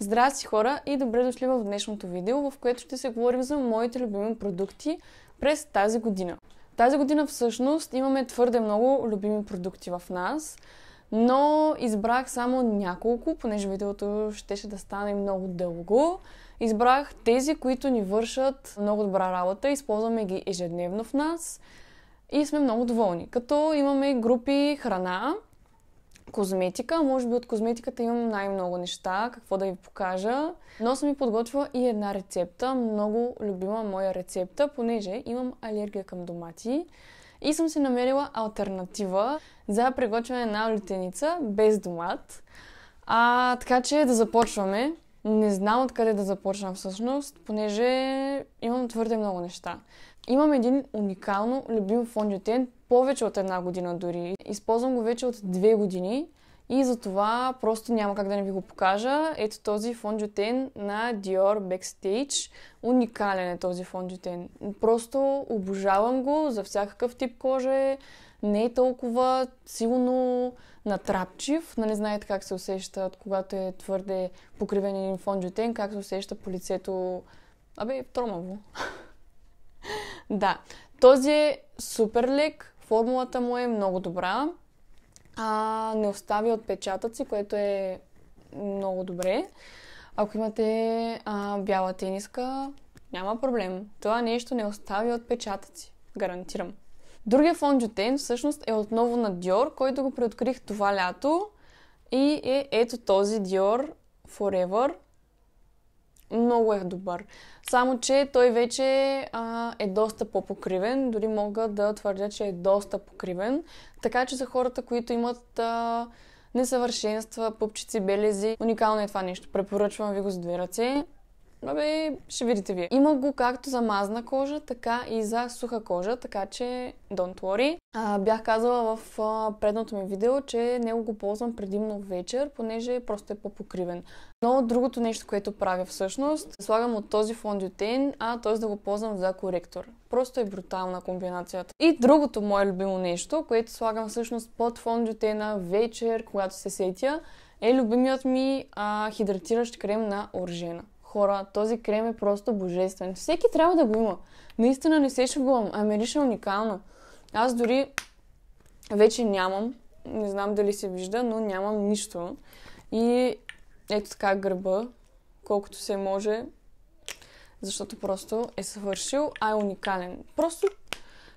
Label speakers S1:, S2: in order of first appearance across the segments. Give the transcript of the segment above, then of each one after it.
S1: Здрасти хора и добре дошли в днешното видео, в което ще се говорим за моите любими продукти през тази година. Тази година всъщност имаме твърде много любими продукти в нас, но избрах само няколко, понеже видеото щеше да стане много дълго. Избрах тези, които ни вършат много добра работа, използваме ги ежедневно в нас и сме много доволни. Като имаме групи храна, козметика. Може би от козметиката имам най-много неща, какво да ви покажа. Но съм ми подготвила и една рецепта, много любима моя рецепта, понеже имам алергия към домати и съм си намерила алтернатива за приготвяне на лютеница без домат. Така че да започваме. Не знам откъде да започна всъщност, понеже имам твърде много неща. Имам един уникално любим фондютен, повече от една година дори. Използвам го вече от 2 години и затова просто няма как да не ви го покажа. Ето този фондютен на Dior Backstage. Уникален е този фондютен. Просто обожавам го за всякакъв тип кожа. Не е толкова силно натрапчив. Нали знаете как се усещат, когато е твърде покривен един фондютен, как се усеща по лицето. Тромаво. Да, този е супер лек, формулата му е много добра, не оставя отпечатъци, което е много добре. Ако имате бяла тениска, няма проблем. Това нещо не оставя отпечатъци, гарантирам. Другия фондютен всъщност е отново на Dior, който го преоткрих това лято и е ето този Dior Forever. Много е добър. Само, че той вече е доста по-покривен. Дори мога да твърдя, че е доста покривен. Така че за хората, които имат несъвършенства, пупчици, белези, уникално е това нещо. Препоръчвам ви го с 2 ръце. Ще видите вие. Има го както за мазна кожа, така и за суха кожа, така че don't worry. Бях казала в предното ми видео, че него го ползвам предимно вечер, понеже просто е по-покривен. Но другото нещо, което правя всъщност, слагам от този фондютен, т.е. да го ползвам за коректор. Просто е брутална комбинацията. И другото мое любимо нещо, което слагам всъщност под фондютена вечер, когато се сетя, е любимият ми хидратиращ крем на Оржена. Хора, този крем е просто божествен. Всеки трябва да го има. Наистина не се шегувам, мирише уникално. Аз дори вече нямам, не знам дали се вижда, но нямам нищо. И ето така гърба, колкото се може, защото просто е свършил, е уникален. Просто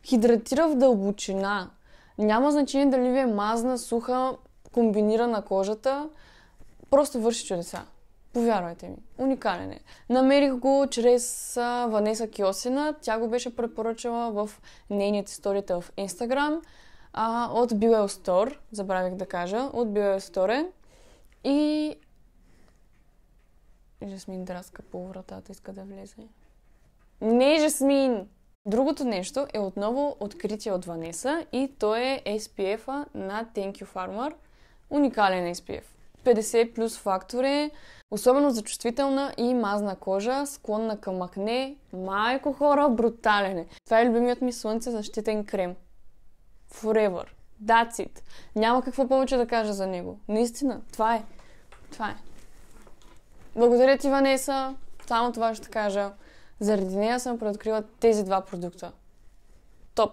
S1: хидратира в дълбочина. Няма значение дали ви е мазна, суха, комбинирана кожата. Просто върши чудеса. Повярвайте ми, уникален е. Намерих го чрез Ванеса Киосина. Тя го беше препоръчала в нейните сторите в Instagram от BeWell Store. Забравих да кажа. От BeWell Store. И Жасмин драска по вратата, иска да влезе. Не, Жасмин! Другото нещо е отново откритие от Ванеса и то е SPF-а на Thank You Farmer. Уникален SPF. 50 плюс фактор е, особено за чувствителна и мазна кожа, склонна към акне. Майко хора, брутален е. Това е любимият ми слънцезащитен крем. Forever. That's it. Няма какво повече да кажа за него. Наистина, това е. Благодаря ти, Ванеса. Само това ще кажа. Заради нея съм преоткрила тези 2 продукта. Топ.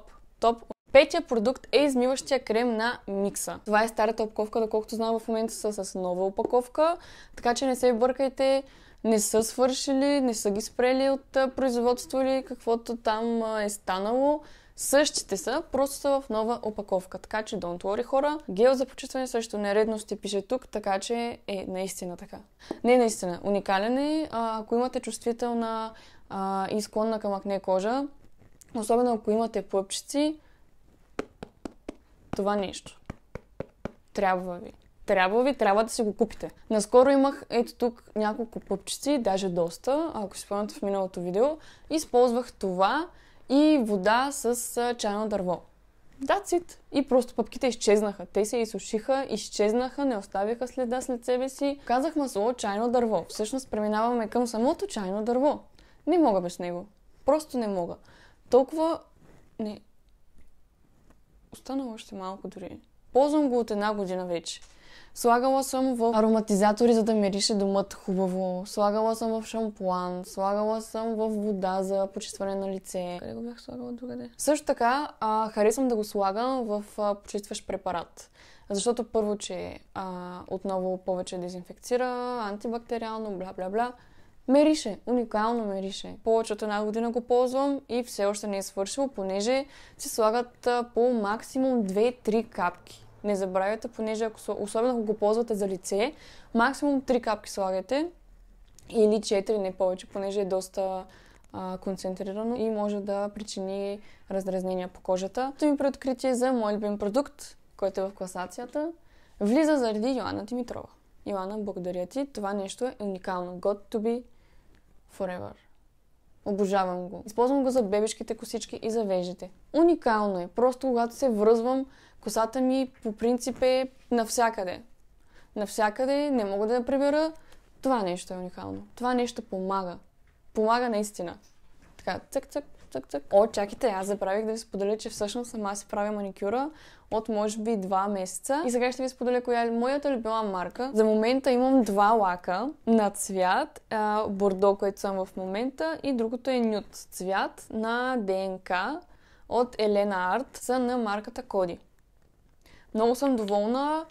S1: Петия продукт е измиващия крем на Микса. Това е старата опаковка, доколкото знам в момента са с нова опаковка, така че не се бъркайте, не са свършили, не са ги спрели от производство или каквото там е станало. Същите са, просто са в нова опаковка, така че don't worry, хора. Гел за почистване срещу нередности пише тук, така че е наистина така. Не наистина, уникален е, ако имате чувствителна и склонна към акне кожа, особено ако имате пъпчици, това нещо. Трябва да си го купите. Наскоро имах ето тук няколко пъпчици, даже доста, ако си спомняте в миналото видео. Използвах това и вода с чайно дърво. That's it. И просто пъпките изчезнаха. Те се изсушиха, изчезнаха, не оставиха следа след себе си. Казах масло чайно дърво. Всъщност преминаваме към самото чайно дърво. Не мога без него. Просто не мога. Толкова... Останало още малко дори. Ползвам го от 1 година вече. Слагала съм в ароматизатори, за да мирише домът хубаво. Слагала съм в шампуан. Слагала съм в вода за почистване на лице. Къде го бях слагала другаде? Също така, харесвам да го слагам в почистващ препарат. Защото първо, че отново повече дезинфекцира, антибактериално, бла-бла-бла. Мерише, уникално мерише. Повече от една година го ползвам и все още не е свършило, понеже се слагат по максимум 2-3 капки. Не забравяйте, понеже особено ако го ползвате за лице, максимум 3 капки слагате или 4, не повече, понеже е доста концентрирано и може да причини раздразнения по кожата. Това ми преоткритие за мой любим продукт, който е в класацията, влиза заради Йоана Димитрова. Йоана, благодаря ти. Това нещо е уникално. Got to be forever. Обожавам го. Използвам го за бебешките косички и за вежите. Уникално е. Просто когато се връзвам, косата ми по принцип е навсякъде. Навсякъде, не мога да я прибера. Това нещо е уникално. Това нещо помага. Помага наистина. Така, цък-цък. О, чакайте, аз забравих да ви споделя, че всъщност сама си правя маникюра от може би 2 месеца. И сега ще ви споделя коя е моята любима марка. За момента имам 2 лака на цвят, бордо, който съм в момента, и другото е нюд цвят на ДНК от Елена Арт, са на марката Коди. Много съм доволна.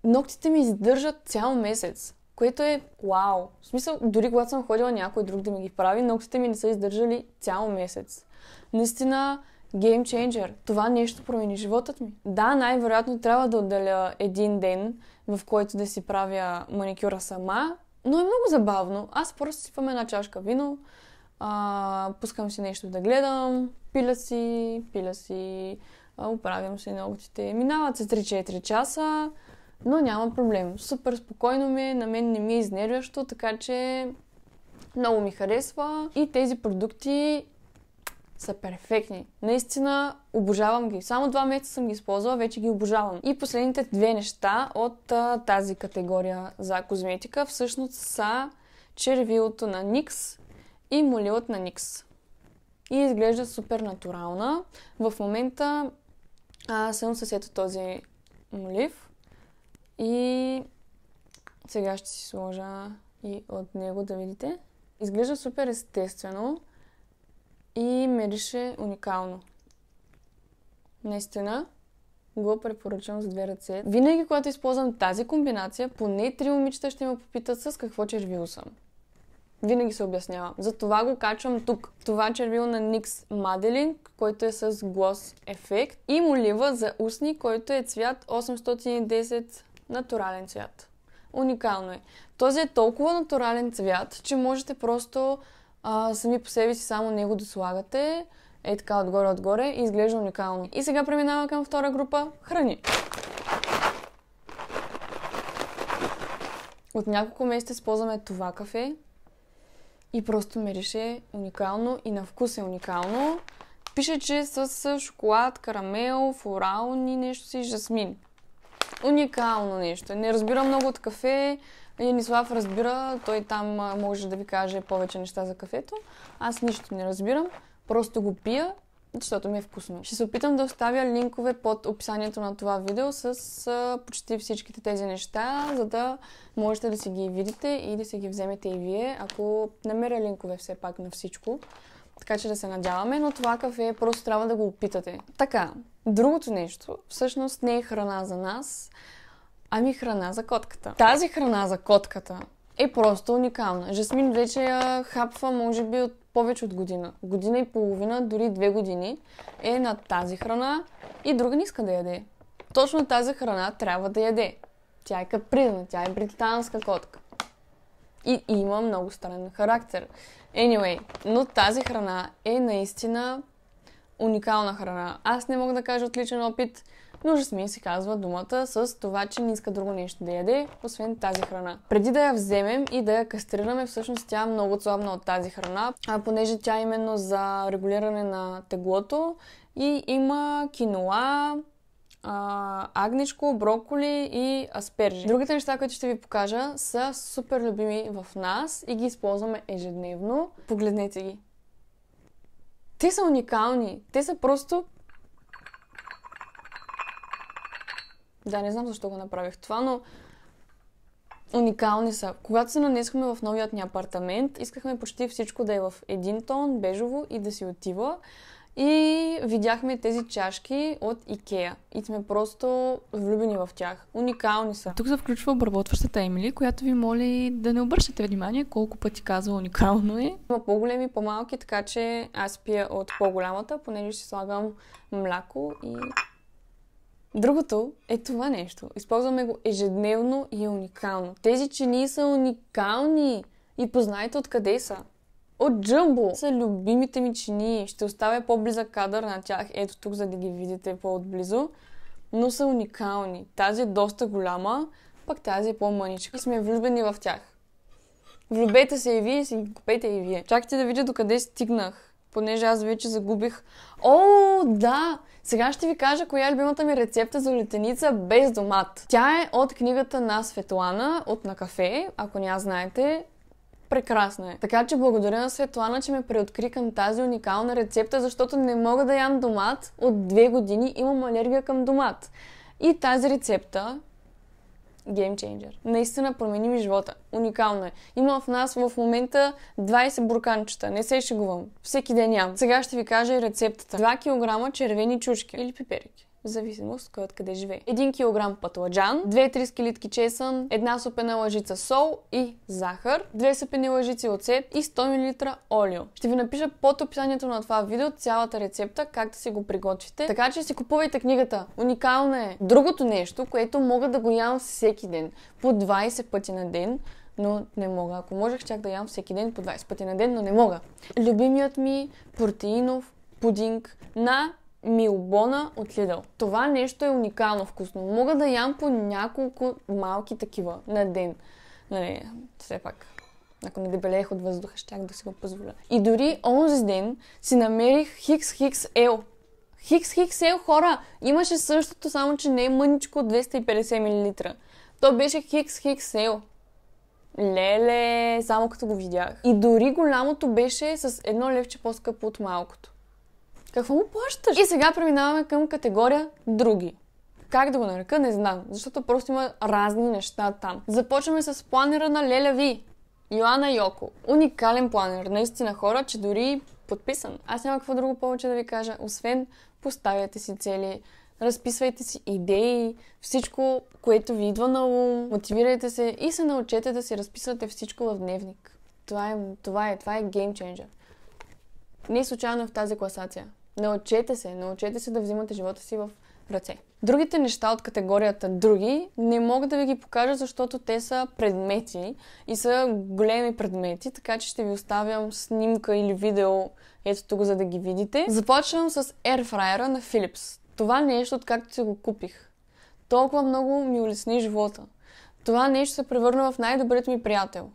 S1: Ногтите ми издържат цял месец. Което е вау. В смисъл, дори когато съм ходила някой друг да ми ги прави, ногтите ми не са издържали цял месец. Наистина, game changer. Това нещо промени животът ми. Да, най-вероятно трябва да отделя един ден, в който да си правя маникюра сама, но е много забавно. Аз просто сипвам една чашка вино, пускам си нещо да гледам, пиля си, оправям си ногтите. Минават се 3-4 часа, но няма проблем. Супер спокойно ми е, на мен не ми е изнервящо, така че много ми харесва. И тези продукти са перфектни. Наистина обожавам ги. Само 2 месеца съм ги използвала, вече ги обожавам. И последните 2 неща от тази категория за козметика всъщност са червилото на NYX и молилът на NYX. И изглежда супер натурална. В момента съм с ето този молив. И сега ще си сложа и от него да видите. Изглежда супер естествено и мирише уникално. Наистина го препоръчвам с 2 ръце. Винаги, когато използвам тази комбинация, поне 3 момичета ще ме попитат с какво червило съм. Винаги се обяснявам. Затова го качвам тук. Това червило на NYX Madeline, който е с Gloss ефект, и молива за устни, който е цвят 810 натурален цвят. Уникално е. Този е толкова натурален цвят, че можете просто сами по себе си само него да слагате. Е така отгоре и изглежда уникално. И сега преминаваме към втора група храни. От няколко месеца използваме това кафе и просто мирише уникално и на вкус е уникално. Пише, че с шоколад, карамел, флорални нещо си, жасмин. Уникално нещо. Не разбира много от кафе. Янислав разбира, той там може да ви каже повече неща за кафето. Аз нищо не разбирам, просто го пия, защото ми е вкусно. Ще се опитам да оставя линкове под описанието на това видео с почти всичките тези неща, за да можете да си ги видите и да си ги вземете и вие, ако намеря линкове все пак на всичко. Така че да се надяваме, но това кафе просто трябва да го опитате. Така, другото нещо всъщност не е храна за нас, ами храна за котката. Тази храна за котката е просто уникална. Жасмин вече я хапва може би от повече от година. Година и половина, дори 2 години е на тази храна и друга не иска да яде. Точно тази храна трябва да яде. Тя е капризна, тя е британска котка. И има много странен характер. Anyway, но тази храна е наистина уникална храна. Аз не мога да кажа отличен опит, но Жасмин си казва думата с това, че не иска друго нещо да яде, освен тази храна. Преди да я вземем и да я кастрираме, всъщност тя е много слабна от тази храна, понеже тя е именно за регулиране на теглото и има киноа, агничко, броколи и аспержи. Другите неща, които ще ви покажа, са супер любими в нас и ги използваме ежедневно. Погледнете ги. Те са уникални. Те са просто Да, не знам защо го направих това, но уникални са. Когато се нанесохме в новият ни апартамент, искахме почти всичко да е в един тон, бежово и да си отива. И видяхме тези чашки от Икеа. И сме просто влюбени в тях. Уникални са.
S2: Тук се включва обработващата Емили, която ви моли да не обръщате внимание колко пъти казва уникално е.
S1: Има по-големи и по-малки, така че аз пия от по-голямата, понеже ще слагам мляко и... Другото е това нещо. Използваме го ежедневно и е уникално. Тези чинии са уникални. И познайте откъде са. От Джъмбо са любимите ми чинии. Ще оставя по-близък кадър на тях. Ето тук, за да ги видите по-отблизо. Но са уникални. Тази е доста голяма, пък тази е по-мъничка. И сме влюбени в тях. Влюбете се и вие, и си ги купете и вие. Чакайте да видя докъде стигнах, понеже аз вече загубих. О, да! Сега ще ви кажа коя е любимата ми рецепта за летеница без домат. Тя е от книгата на Светлана от На кафе. Ако не я знаете, прекрасна е. Така че благодаря на Светлана, че ме преоткри към тази уникална рецепта, защото не мога да ям домат. От 2 години имам алергия към домат. И тази рецепта Game changer. Наистина промени ми живота. Уникално е. Има в нас в момента 20 бурканчета. Не се шегувам. Всеки ден ям. Сега ще ви кажа и рецептата. 2 кг червени чушки или пиперики. В зависимост кой откъде живее. 1 кг пътладжан, 2-3 скилитки чесън, 1 супена лъжица сол и захар, 2 супени лъжици оцет и 100 мл олио. Ще ви напиша под описанието на това видео цялата рецепта, как да си го приготвите. Така че си купувайте книгата. Уникална е. Другото нещо, което мога да го ям всеки ден, по 20 пъти на ден, но не мога. Ако можех, чак да ям всеки ден по 20 пъти на ден, но не мога. Любимият ми протеинов пудинг на Милбона от Лидъл. Това нещо е уникално вкусно. Мога да ям по няколко малки такива на ден. Нали, все пак, ако не дебелеех от въздуха, щях да си го позволя. И дори онзи ден си намерих XXL. XXL, хора! Имаше същото, само че не е мъничко от 250 мл. То беше XXL. Леле, само като го видях. И дори голямото беше с 1 левче по-скъпо от малкото. Какво му плащаш? И сега преминаваме към категория други. Как да го нарека, не знам, защото просто има разни неща там. Започваме с планера на Леля Ви. Йоана Йоко. Уникален планер. Наистина, хора, че дори подписан. Аз няма какво друго повече да ви кажа, освен поставяйте си цели, разписвайте си идеи, всичко, което ви идва на ум, мотивирайте се и се научете да си разписвате всичко в дневник. Това е game changer. Не случайно е в тази класация. Научете се да взимате живота си в ръце. Другите неща от категорията други не мога да ви ги покажа, защото те са предмети и са големи предмети, така че ще ви оставям снимка или видео ето тук, за да ги видите. Започвам с Airfryer на Philips. Това нещо, откакто си го купих, толкова много ми улесни живота. Това нещо се превърна в най-добрият ми приятел.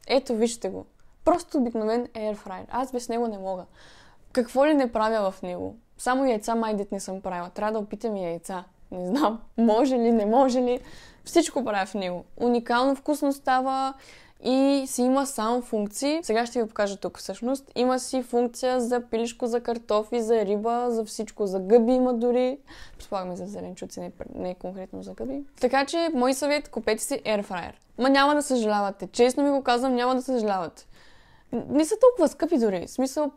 S1: Ето, вижте го. Просто обикновен Airfryer. Аз без него не мога. Какво ли не правя в него? Само яйца майдет не съм правила. Трябва да опитам и яйца. Не знам. Може ли, не може ли. Всичко правя в него. Уникално вкусно става и си има само функции. Сега ще ви покажа тук всъщност. Има си функция за пилешко, за картофи, за риба, за всичко. За гъби има дори. Предполагаме за зеленчуци, не конкретно за гъби. Така че, мой съвет, купете си Airfryer. Ма няма да съжалявате. Честно ви го казвам, няма да съжалявате. Не са толкова скъпи дори. В смисъл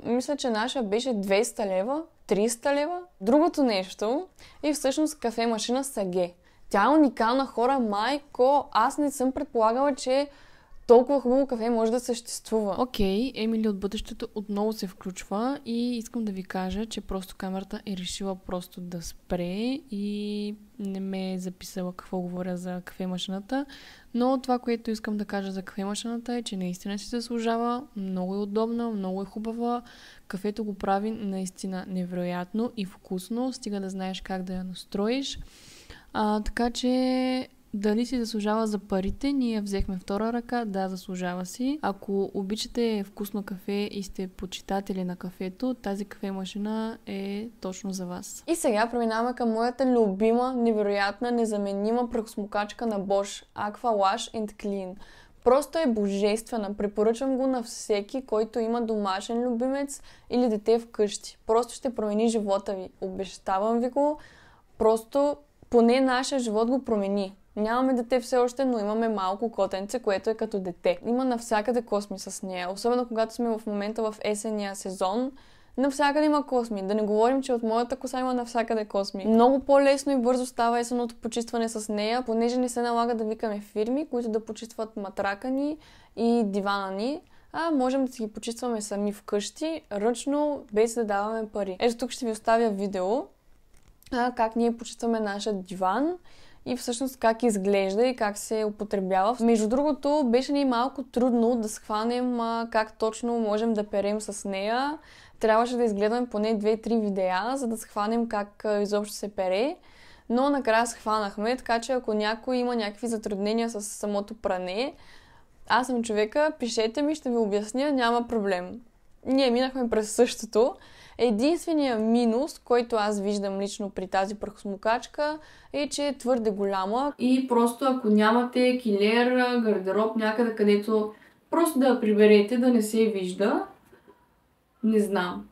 S1: мисля, че наша беше 200 лева, 300 лева. Другото нещо е всъщност кафе-машина Саге. Тя е уникална, хора, майко. Аз не съм предполагала, че толкова хубаво кафе може да съществува.
S2: Окей, Емили от бъдещето отново се включва и искам да ви кажа, че просто камерата е решила просто да спре и не ме е записала какво говоря за кафе-машината. Но това, което искам да кажа за кафе-машината е, че наистина си заслужава, много е удобна, много е хубава. Кафето го прави наистина невероятно и вкусно, стига да знаеш как да я настроиш. Така че дали си заслужава за парите, ние взехме втора ръка, да, заслужава си. Ако обичате вкусно кафе и сте почитатели на кафето, тази кафе-машина е точно за вас.
S1: И сега преминаваме към моята любима, невероятна, незаменима прахосмокачка на Bosch Aqua Wash and Clean. Просто е божествена. Препоръчвам го на всеки, който има домашен любимец или дете вкъщи. Просто ще промени живота ви. Обещавам ви го. Просто поне нашия живот го промени. Нямаме дете все още, но имаме малко котенце, което е като дете. Има навсякъде косми с нея. Особено когато сме в момента в есенния сезон, навсякъде има косми. Да не говорим, че от моята коса има навсякъде косми. Много по-лесно и бързо става есенното почистване с нея, понеже не се налага да викаме фирми, които да почистват матрака ни и дивана ни, а можем да си ги почистваме сами вкъщи, ръчно, без да даваме пари. Ето тук ще ви оставя видео как ние почистваме нашия диван и всъщност как изглежда и как се употребява. Между другото, беше ни малко трудно да схванем как точно можем да перем с нея. Трябваше да изгледаме поне 2-3 видеа, за да схванем как изобщо се пере. Но накрая схванахме, така че ако някой има някакви затруднения с самото пране, аз съм човека, пишете ми, ще ви обясня, няма проблем. Ние минахме през същото. Единственият минус, който аз виждам лично при тази прахосмокачка, е, че е твърде голяма. И просто ако нямате килер, гардероб някъде, където просто да я приберете, да не се вижда, не знам.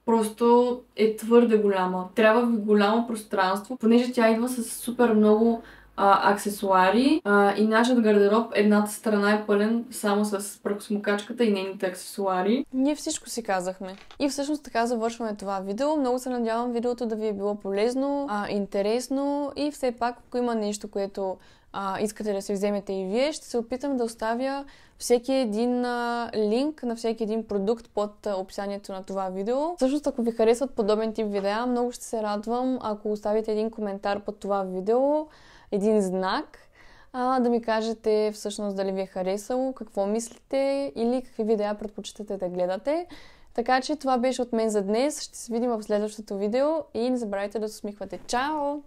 S1: Просто е твърде голяма. Трябва ви голямо пространство, понеже тя идва с супер много аксесуари и нашият гардероб, едната страна е пълен само с прахосмокачката и нейните аксесуари. Ние всичко си казахме. И всъщност така завършваме това видео. Много се надявам видеото да ви е било полезно, интересно и все пак, ако има нещо, което искате да се вземете и вие, ще се опитам да оставя всеки един линк на всеки един продукт под описанието на това видео. Всъщност, ако ви харесват подобен тип видеа, много ще се радвам, ако оставите един коментар под това видео, един знак, да ми кажете всъщност дали ви е харесало, какво мислите или какви видеа предпочитате да гледате. Така че това беше от мен за днес. Ще се видим в следващото видео и не забравяйте да се усмихвате. Чао!